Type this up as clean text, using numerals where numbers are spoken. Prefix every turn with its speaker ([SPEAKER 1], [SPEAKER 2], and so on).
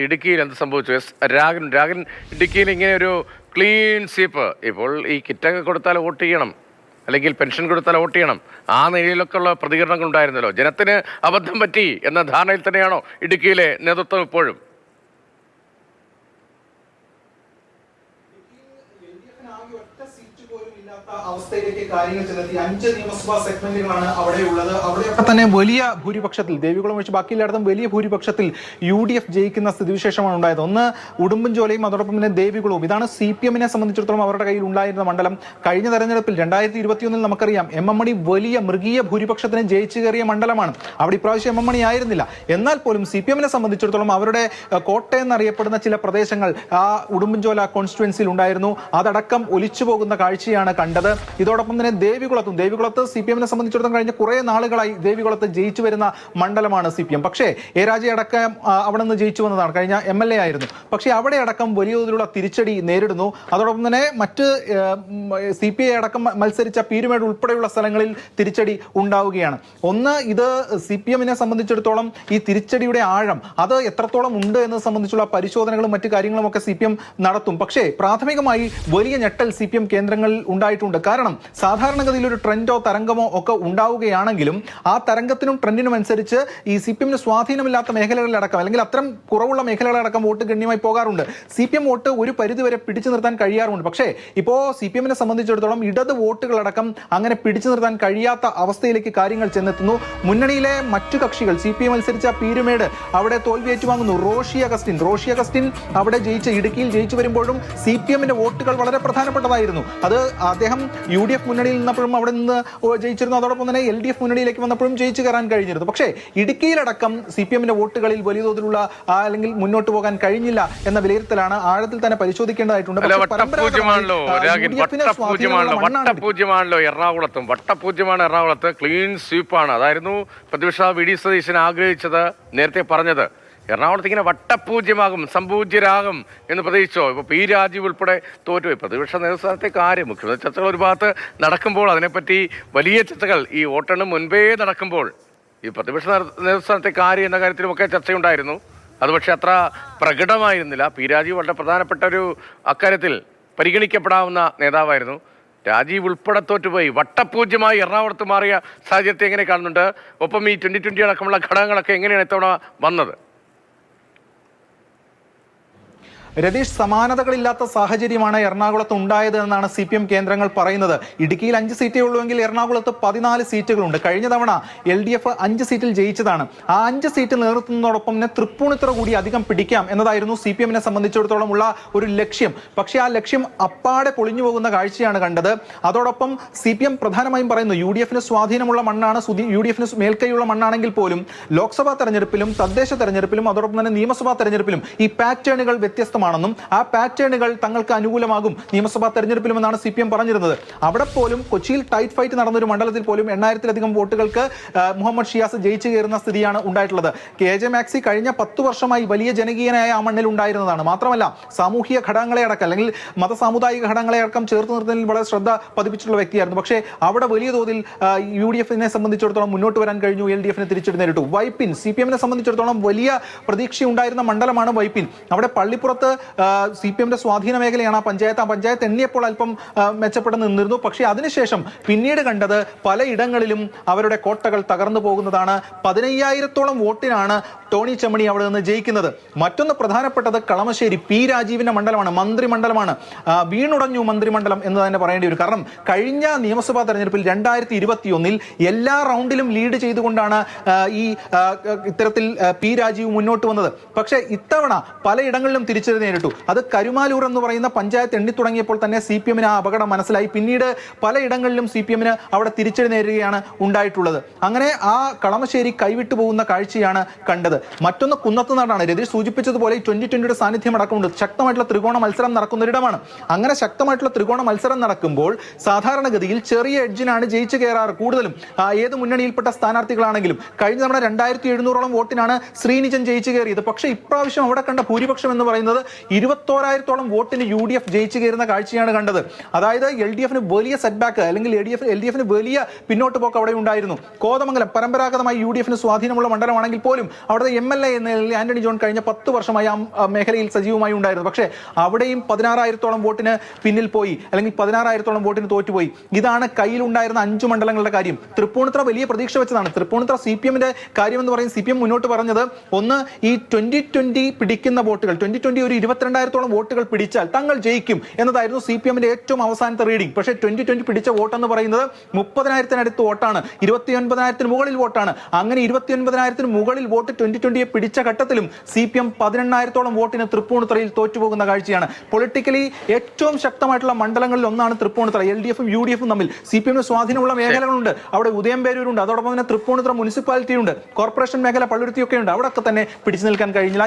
[SPEAKER 1] ഇടുക്കിയിൽ എന്ത് സംഭവിച്ചു? രാഗൻ ഇടുക്കിയിൽ ഇങ്ങനെ ഒരു ക്ലീൻ സ്വീപ്പ്. ഇപ്പോൾ ഈ കിറ്റൊക്കെ കൊടുത്താൽ വോട്ട് ചെയ്യണം, അല്ലെങ്കിൽ പെൻഷൻ കൊടുത്താൽ വോട്ട് ചെയ്യണം, ആ നിലയിലൊക്കെ ഉള്ള പ്രതികരണങ്ങൾ ഉണ്ടായിരുന്നല്ലോ. ജനത്തിന് അബദ്ധം പറ്റി എന്ന ധാരണയിൽ തന്നെയാണോ ഇടുക്കിയിലെ നേതൃത്വം ഇപ്പോഴും?
[SPEAKER 2] അവസ്ഥയിലേക്ക് കാര്യങ്ങൾ ചെന്നെത്തി 5 നിയമസഭാ സെഗ്മെന്റുകളാണ് അവിടെ ഉള്ളത്. അവിടെയൊക്കെ തന്നെ വലിയ ഭൂരിപക്ഷത്തിൽ, ദേവികുളം ഒഴിച്ച് ബാക്കിയെല്ലായിടത്തും വലിയ ഭൂരിപക്ഷത്തിൽ UDF ജയിക്കുന്ന സ്ഥിതിവിശേഷമാണ് ഉണ്ടായത്. ഒന്ന് ഉടുമ്പൻചോലയും അതോടൊപ്പം തന്നെ ദേവികുളവും. ഇതാണ് CPM-നെ സംബന്ധിച്ചിടത്തോളം അവരുടെ കയ്യിൽ ഉണ്ടായിരുന്ന മണ്ഡലം. കഴിഞ്ഞ തെരഞ്ഞെടുപ്പിൽ 2021 നമുക്കറിയാം MM മണി വലിയ മൃഗീയ ഭൂരിപക്ഷത്തിന് ജയിച്ചു കയറിയ മണ്ഡലമാണ്. അവിടെ ഇപ്രാവശ്യം MM മണി ആയിരുന്നില്ല. എന്നാൽ പോലും CPM-നെ സംബന്ധിച്ചിടത്തോളം അവരുടെ കോട്ടയെന്നറിയപ്പെടുന്ന ചില പ്രദേശങ്ങൾ ആ ഉടുമ്പൻചോല കോൺസ്റ്റിറ്റ്യുവൻസിയിൽ ഉണ്ടായിരുന്നു. അതടക്കം ഒലിച്ചു പോകുന്ന കാഴ്ചയാണ് കണ്ടത്. ഇതോടൊപ്പം തന്നെ ദേവികുളത്ത് CPM-നെ സംബന്ധിച്ചിടത്തോളം കഴിഞ്ഞ കുറെ നാളുകളായി ദേവികുളത്ത് ജയിച്ചു വരുന്ന മണ്ഡലമാണ് CPM. പക്ഷേ രാജ അടക്കം അവിടെ നിന്ന് ജയിച്ചു വന്നതാണ്, കഴിഞ്ഞ MLA ആയിരുന്നു. പക്ഷേ അവിടെ അടക്കം വലിയ തോതിലുള്ള തിരിച്ചടി നേരിടുന്നു. അതോടൊപ്പം തന്നെ മറ്റ് CPI അടക്കം മത്സരിച്ച പീരുമേട് ഉൾപ്പെടെയുള്ള സ്ഥലങ്ങളിൽ തിരിച്ചടി ഉണ്ടാവുകയാണ്. ഒന്ന്, ഇത് CPM-നെ സംബന്ധിച്ചിടത്തോളം ഈ തിരിച്ചടിയുടെ ആഴം അത് എത്രത്തോളം ഉണ്ട് എന്നത് സംബന്ധിച്ചുള്ള പരിശോധനകളും മറ്റു കാര്യങ്ങളും ഒക്കെ CPM നടത്തും. പക്ഷേ പ്രാഥമികമായി വലിയ ഞെട്ടൽ CPM കേന്ദ്രങ്ങളിൽ ഉണ്ടായിട്ടുണ്ട്. കാരണം സാധാരണഗതിയിൽ ഒരു ട്രെൻഡോ തരംഗമോ ഒക്കെ ഉണ്ടാവുകയാണെങ്കിലും ആ തരംഗത്തിനും ട്രെൻഡിനും അനുസരിച്ച് ഈ CPM-ന് സ്വാധീനമില്ലാത്ത മേഖലകളിലടക്കം, അല്ലെങ്കിൽ അത്തരം കുറവുള്ള മേഖലകളടക്കം വോട്ട് ഗണ്യമായി പോകാറുണ്ട്. CPM വോട്ട് ഒരു പരിധിവരെ പിടിച്ചു നിർത്താൻ കഴിയാറുണ്ട്. പക്ഷേ ഇപ്പോൾ CPM-നെ സംബന്ധിച്ചിടത്തോളം ഇടത് വോട്ടുകളടക്കം അങ്ങനെ പിടിച്ചു നിർത്താൻ കഴിയാത്ത അവസ്ഥയിലേക്ക് കാര്യങ്ങൾ ചെന്നെത്തുന്നു. മുന്നണിയിലെ മറ്റു കക്ഷികൾ, CPM മത്സരിച്ച പീരുമേട് അവിടെ തോൽവി ഏറ്റുവാങ്ങുന്നു. റോഷി അഗസ്റ്റിൻ അവിടെ ഇടുക്കിയിൽ ജയിച്ചു വരുമ്പോഴും CPM-ന്റെ വോട്ടുകൾ വളരെ പ്രധാനപ്പെട്ടതായിരുന്നു. അത് അദ്ദേഹം UDF മുന്നണിയിൽ നിന്നപ്പോഴും അവിടെ നിന്ന് ജയിച്ചിരുന്നു. അതോടൊപ്പം തന്നെ LDF മുന്നണിയിലേക്ക് വന്നപ്പോഴും ജയിച്ചു കയറാൻ കഴിഞ്ഞിരുന്നു. പക്ഷേ ഇടുക്കിയിലടക്കം CPM-ന്റെ വോട്ടുകളിൽ വലിയ തോതിലുള്ള അല്ലെങ്കിൽ മുന്നോട്ട് പോകാൻ കഴിഞ്ഞില്ല എന്ന വിലയിരുത്തലാണ് ആഴത്തിൽ തന്നെ പരിശോധിക്കേണ്ടതായിട്ടുണ്ട്.
[SPEAKER 1] എറണാകുളത്ത് ക്ലീൻ സ്വീപ്പാണ്. അതായിരുന്നു പ്രതിപക്ഷ VD സതീശൻ ആഗ്രഹിച്ചത്, നേരത്തെ പറഞ്ഞത്. എറണാകുളത്ത് ഇങ്ങനെ വട്ടപൂജ്യമാകും, സംപൂജ്യരാകും എന്ന് പ്രതീക്ഷിച്ചോ? ഇപ്പോൾ P. രാജീവ് ഉൾപ്പെടെ തോറ്റുപോയി. പ്രതിപക്ഷ നേതൃസ്ഥാനത്തെ കാര്യം, മുഖ്യമന്ത്രി ചർച്ചകൾ ഒരു ഭാഗത്ത് നടക്കുമ്പോൾ അതിനെപ്പറ്റി വലിയ ചർച്ചകൾ ഈ വോട്ടെണ്ണം മുൻപേ നടക്കുമ്പോൾ ഈ പ്രതിപക്ഷ നേതൃസ്ഥാനത്തെ കാര്യം എന്ന കാര്യത്തിലുമൊക്കെ ചർച്ചയുണ്ടായിരുന്നു. അത് പക്ഷേ അത്ര പ്രകടമായിരുന്നില്ല. P. രാജീവ് വളരെ പ്രധാനപ്പെട്ട ഒരു അക്കാര്യത്തിൽ പരിഗണിക്കപ്പെടാവുന്ന നേതാവായിരുന്നു. രാജീവ് ഉൾപ്പെടെ തോറ്റുപോയി. വട്ടപൂജ്യമായി എറണാകുളത്ത് മാറിയ സാഹചര്യത്തെ എങ്ങനെ കാണുന്നുണ്ട്? ഒപ്പം ഈ 2020 അടക്കമുള്ള ഘടകങ്ങളൊക്കെ എങ്ങനെയാണ് ഇത്തവണ വന്നത്?
[SPEAKER 2] രതീഷ്, സമാനതകളില്ലാത്ത സാഹചര്യമാണ് എറണാകുളത്ത് ഉണ്ടായത് എന്നാണ് CPM കേന്ദ്രങ്ങൾ പറയുന്നത്. ഇടുക്കിയിൽ 5 സീറ്റേ ഉള്ളുവെങ്കിൽ എറണാകുളത്ത് 14 സീറ്റുകളുണ്ട്. കഴിഞ്ഞ തവണ LDF 5 സീറ്റിൽ ജയിച്ചതാണ്. ആ 5 സീറ്റ് നിലനിർത്തുന്നതോടൊപ്പം തന്നെ തൃപ്പൂണിത്തുറ കൂടി അധികം പിടിക്കാം എന്നതായിരുന്നു CPM-നെ സംബന്ധിച്ചിടത്തോളം ഉള്ള ഒരു ലക്ഷ്യം. പക്ഷേ ആ ലക്ഷ്യം അപ്പാടെ പൊളിഞ്ഞു പോകുന്ന കാഴ്ചയാണ് കണ്ടത്. അതോടൊപ്പം CPM പ്രധാനമായും പറയുന്നു UDF-ന് സ്വാധീനമുള്ള മണ്ണാണ്, UDF-ന് മേൽക്കൈയുള്ള മണ്ണാണെങ്കിൽ പോലും ലോക്സഭാ തെരഞ്ഞെടുപ്പിലും തദ്ദേശ തെരഞ്ഞെടുപ്പിലും അതോടൊപ്പം തന്നെ നിയമസഭാ തെരഞ്ഞെടുപ്പിലും ഈ പാറ്റേണുകൾ വ്യത്യസ്തമാണെന്നും ആ പാറ്റേണുകൾ തങ്ങൾക്ക് അനുകൂലമാകും നിയമസഭാ തെരഞ്ഞെടുപ്പിലുമെന്നാണ് CPM പറഞ്ഞിരുന്നത്. അവിടെ പോലും കൊച്ചിയിൽ ടൈറ്റ് ഫൈറ്റ് നടന്നൊരു മണ്ഡലത്തിൽ പോലും 8000-ലധികം വോട്ടുകൾക്ക് മുഹമ്മദ് ഷിയാസ് ജയിച്ചു കയറുന്ന സ്ഥിതിയാണ് ഉണ്ടായിട്ടുള്ളത്. KJ മാക്സി കഴിഞ്ഞ 10 വർഷമായി വലിയ ജനകീയനായ ആ മണ്ണിൽ ഉണ്ടായിരുന്നതാണ്. മാത്രമല്ല സാമൂഹിക ഘടകങ്ങളെ അടക്കം, അല്ലെങ്കിൽ മതസാമുദായിക ഘടകങ്ങളെ അടക്കം ചേർത്ത് നിർത്തുന്നതിൽ വളരെ ശ്രദ്ധ പതിപ്പിച്ചിട്ടുള്ള വ്യക്തിയായിരുന്നു. പക്ഷേ അവിടെ വലിയ തോതിൽ UDF-നെ സംബന്ധിച്ചിടത്തോളം മുന്നോട്ട് വരാൻ കഴിഞ്ഞു. LDF-നെ തിരിച്ചടി നേരിട്ടു. വൈപ്പിൻ, CPM-നെ സംബന്ധിച്ചിടത്തോളം വലിയ പ്രതീക്ഷയുണ്ടായിരുന്ന മണ്ഡലമാണ് വൈപ്പിൻ. അവിടെ പള്ളിപ്പുറത്ത് CPM-ന്റെ സ്വാധീന മേഖലയാണ് ആ പഞ്ചായത്ത് എണ്ണിയപ്പോൾ അല്പം മെച്ചപ്പെട്ട് നിന്നിരുന്നു. പക്ഷേ അതിനുശേഷം പിന്നീട് കണ്ടത് പലയിടങ്ങളിലും അവരുടെ കോട്ടകൾ തകർന്നു പോകുന്നതാണ്. 15000-ഓളം വോട്ടിനാണ് ടോണി ചെമ്മണി അവിടെ നിന്ന് ജയിക്കുന്നത്. മറ്റൊന്ന് പ്രധാനപ്പെട്ടത് കളമശ്ശേരി P. രാജീവിന്റെ മണ്ഡലമാണ്, മന്ത്രിമണ്ഡലമാണ്. വീണുടഞ്ഞു മന്ത്രിമണ്ഡലം എന്ന് തന്നെ പറയേണ്ടി വരും. കാരണം കഴിഞ്ഞ നിയമസഭാ തെരഞ്ഞെടുപ്പിൽ 2021 എല്ലാ റൗണ്ടിലും ലീഡ് ചെയ്തുകൊണ്ടാണ് ഇത്തരത്തിൽ P. രാജീവ് മുന്നോട്ട് വന്നത്. പക്ഷേ ഇത്തവണ പലയിടങ്ങളിലും തിരിച്ചടി നേരിട്ടു. അത് കരുമാലൂർ എന്ന് പറയുന്ന പഞ്ചായത്ത് എണ്ണി തുടങ്ങിയപ്പോൾ തന്നെ CPM-ന് ആ അപകടം മനസ്സിലായി. പിന്നീട് പലയിടങ്ങളിലും CPM-ന് അവിടെ തിരിച്ചടി നേരിടുകയാണ് ഉണ്ടായിട്ടുള്ളത്. അങ്ങനെ ആ കളമശ്ശേരി കൈവിട്ടു പോകുന്ന കാഴ്ചയാണ് കണ്ടത്. മറ്റൊന്ന് കുന്നത്തുനാടാണ്. രതീഷ് സൂചിപ്പിച്ചതുപോലെ 2020-യുടെ സാന്നിധ്യം അടക്കമുണ്ട്. ശക്തമായിട്ടുള്ള ത്രികോണ മത്സരം നടക്കുന്നൊരിടമാണ്. അങ്ങനെ ശക്തമായിട്ടുള്ള ത്രികോണ മത്സരം നടക്കുമ്പോൾ സാധാരണഗതിയിൽ ചെറിയ എഡ്ജിനാണ് ജയിച്ചു കയറാറ് കൂടുതലും ഏത് മുന്നണിയിൽപ്പെട്ട സ്ഥാനാർത്ഥികളാണെങ്കിലും. കഴിഞ്ഞ തവണ 2700-ഓളം വോട്ടിനാണ് ശ്രീനിജൻ ജയിച്ചു കയറിയത്. പക്ഷേ ഇപ്രാവശ്യം അവിടെ കണ്ട ഭൂരിപക്ഷം എന്ന് പറയുന്നത് 21,000-ഓളം വോട്ടിന് UDF ജയിച്ചു കയറുന്ന കാഴ്ചയാണ് കണ്ടത്. അതായത് LDF-ന് വലിയ സെറ്റ് ബാക്ക്, അല്ലെങ്കിൽ LDF-ന് വലിയ പിന്നോട്ട് പോക്ക് അവിടെ ഉണ്ടായിരുന്നു. കോതമംഗലം പരമ്പരാഗതമായി UDF-ന് സ്വാധീനമുള്ള മണ്ഡലമാണെങ്കിൽ പോലും അവിടെ MLA എന്ന നിലയിൽ ആന്റണി ജോൺ കഴിഞ്ഞ 10 വർഷമായി ആ മേഖലയിൽ സജീവമായി ഉണ്ടായിരുന്നു. പക്ഷേ അവിടെയും 16,000-ഓളം വോട്ടിന് പിന്നിൽ പോയി, അല്ലെങ്കിൽ 16,000-ഓളം വോട്ടിന് തോറ്റുപോയി. ഇതാണ് കയ്യിലുണ്ടായിരുന്ന 5 മണ്ഡലങ്ങളുടെ കാര്യം. തൃപ്പൂണിത്തുറ വലിയ പ്രതീക്ഷ വെച്ചതാണ്. തൃപ്പൂണിത്തുറ CPM-ന്റെ കാര്യം എന്ന് പറയുന്നത് CPM മുന്നോട്ട് പറഞ്ഞത്, ഒന്ന്, ഈ 2020 പിടിക്കുന്ന വോട്ടുകൾ, 2020 ഒരു 22,000-ഓളം വോട്ടുകൾ പിടിച്ചാൽ തങ്ങൾ ജയിക്കും എന്നതായിരുന്നു CPM-ന്റെ ഏറ്റവും അവസാനത്തെ റീഡിംഗ്. പക്ഷേ 2020 പിടിച്ച വോട്ടെന്ന് പറയുന്നത് 30,000-അടുത്ത് വോട്ടാണ്, 29,000-ന് മുകളിൽ വോട്ടാണ്. അങ്ങനെ 29,000-ന് മുകളിൽ വോട്ട് 2020 പിടിച്ച ഘട്ടത്തിലും CPM 18,000-ഓളം വോട്ടിന് തൃപ്പൂണിത്തുറയിൽ തോറ്റുപോകുന്ന കാഴ്ചയാണ്. പൊളിറ്റിക്കലി ഏറ്റവും ശക്തമായിട്ടുള്ള മണ്ഡലങ്ങളിൽ ഒന്നാണ് തൃപ്പൂണിത്തുറ. LDF-ഉം UDF-ഉം തമ്മിൽ CPM-ന് സ്വാധീനമുള്ള മേഖലകളുണ്ട്. അവിടെ ഉദയംപേരൂരുണ്ട്, അതോടൊപ്പം തന്നെ തൃപ്പൂണിത്തുറ മുനിസിപ്പാലിറ്റി ഉണ്ട്, കോർപ്പറേഷൻ മേഖല പള്ളുരുത്തിയൊക്കെ ഉണ്ട്. അവിടെ തന്നെ പിടിച്ചു നിൽക്കാൻ കഴിഞ്ഞില്ല.